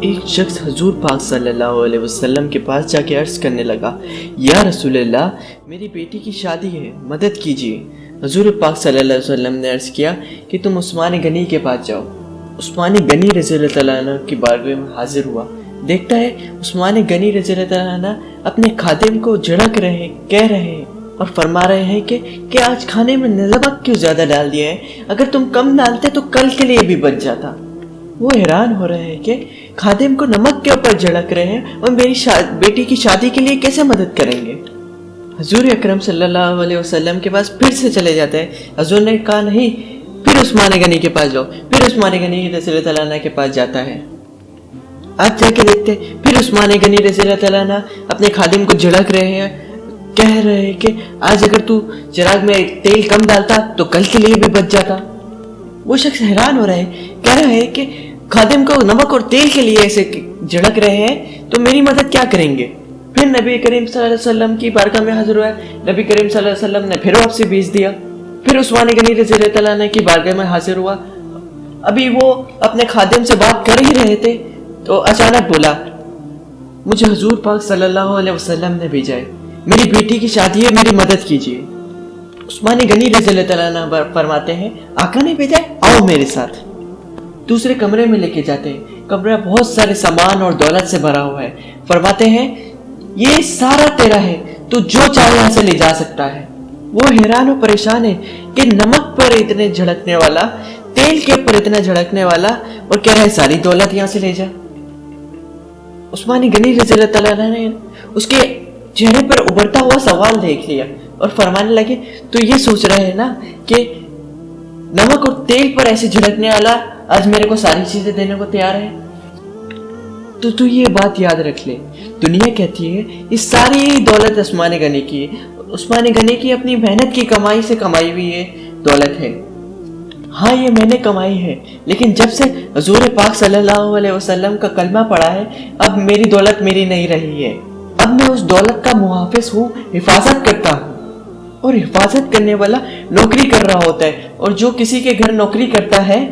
ایک شخص حضور پاک صلی اللہ علیہ وسلم کے پاس جا کے عرض کرنے لگا، یا رسول اللہ، میری بیٹی کی شادی ہے، مدد کیجیے۔ حضور پاک صلی اللہ علیہ وسلم نے عرض کیا کہ تم عثمان غنی کے پاس جاؤ۔ عثمان غنی رضی اللہ تعالیٰ عنہ کی بارگاہ میں حاضر ہوا۔ دیکھتا ہے عثمان غنی رضی اللہ تعالیٰ عنہ اپنے خادم کو جھڑک رہے ہیں، کہہ رہے ہیں اور فرما رہے ہیں کہ آج کھانے میں نمک کیوں زیادہ ڈال دیا ہے؟ اگر تم کم ڈالتے تو کل کے لیے بھی بچ جاتا۔ وہ حیران ہو رہے ہیں کہ خادم کو نمک کے اوپر جھڑک رہے ہیں اور میری بیٹی کی شادی کے لیے کیسے مدد کریں گے؟ حضور اکرم صلی اللہ علیہ وسلم کے پاس پھر سے چلے جاتے ہیں۔ حضور نے کہا نہیں، پھر عثمان غنی کے پاس جاؤ۔ پھر عثمان غنی رضی اللہ تعالیٰ عنہ کے پاس جاتا ہے۔ آج جا کے دیکھتے پھر عثمان غنی رضی اللہ تعالیٰ عنہ اپنے خادم کو جھڑک رہے ہیں، کہہ رہے ہیں کہ آج اگر تو چراغ میں تیل کم ڈالتا تو کل کے لیے بھی بچ جاتا۔ وہ شخص حیران ہو رہے ہیں، کہہ رہے ہیں کہ خادم کو نمک اور تیل کے لیے ایسے جھڑک رہے ہیں تو میری مدد کیا کریں گے؟ پھر نبی کریم صلی اللہ علیہ وسلم کی بارگاہ میں حاضر ہوا ہے۔ نبی کریم صلی اللہ علیہ وسلم نے پھر واپسی بھیج دیا۔ پھر عثمان غنی رضی اللہ تعالیٰ عنہ کی بارگاہ میں حاضر ہوا۔ ابھی وہ اپنے خادم سے بات کر ہی رہے تھے تو اچانک بولا، مجھے حضور پاک صلی اللہ علیہ وسلم نے بھیجا ہے، میری بیٹی کی شادی ہے، میری مدد کیجیے۔ عثمان غنی رضی اللہ تعالیٰ عنہ فرماتے ہیں، آقا نے بھیجا ہے، آؤ میرے ساتھ۔ دوسرے کمرے میں لے کے جاتے ہیں۔ کمرہ بہت سارے سامان اور دولت سے بھرا ہوا ہے۔ فرماتے ہیں، یہ سارا تیرا ہے، تو جو چاہے یہاں سے لے جا سکتا ہے۔ وہ حیران و پریشان ہے کہ نمک پر اتنے جھڑکنے والا، تیل کے اوپر اتنا جھڑکنے والا، اور کہہ رہا ہے ساری دولت یہاں سے لے جا۔ عثمان غنی رضی اللہ تعالیٰ عنہ نے اس کے چہرے پر ابھرتا ہوا سوال دیکھ لیا اور فرمانے لگے، تو یہ سوچ رہے ہیں نا کہ نمک اور تیل پر ایسے جھڑکنے والا آج میرے کو ساری چیزیں دینے کو تیار ہے؟ تو یہ بات یاد رکھ لے، دنیا کہتی ہے یہ ساری دولت عثمان غنی کی ہے، عثمان غنی کی اپنی محنت کی کمائی سے کمائی ہوئی ہے دولت ہے۔ ہاں یہ میں نے کمائی ہے، لیکن جب سے حضور پاک صلی اللہ علیہ وسلم کا کلمہ پڑھا ہے، اب میری دولت میری نہیں رہی ہے، اب میں اس دولت کا محافظ ہوں، حفاظت کرتا ہوں۔ اور حفاظت کرنے والا نوکری کر رہا ہوتا ہے، اور جو کسی کے گھر نوکری کرتا ہے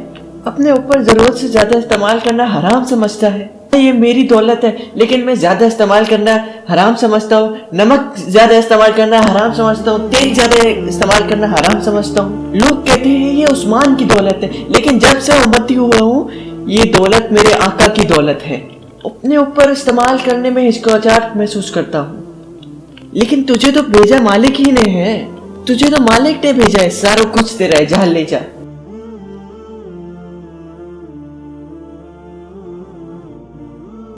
اپنے اوپر ضرورت سے زیادہ استعمال کرنا حرام سمجھتا ہے۔ یہ میری دولت ہے لیکن میں زیادہ استعمال کرنا حرام سمجھتا ہوں، نمک زیادہ استعمال کرنا حرام سمجھتا ہوں، تیل زیادہ استعمال کرنا حرام سمجھتا ہوں۔ لوگ کہتے ہیں یہ عثمان کی دولت ہے، لیکن جب سے امتی ہوا ہوں یہ دولت میرے آقا کی دولت ہے۔ اپنے اوپر استعمال کرنے میں ہچکچاہٹ محسوس کرتا ہوں، لیکن تجھے تو بھیجا مالک ہی نے ہے، تجھے تو مالک نے بھیجا ہے، سارا کچھ تیرا ہے، جا لے جا۔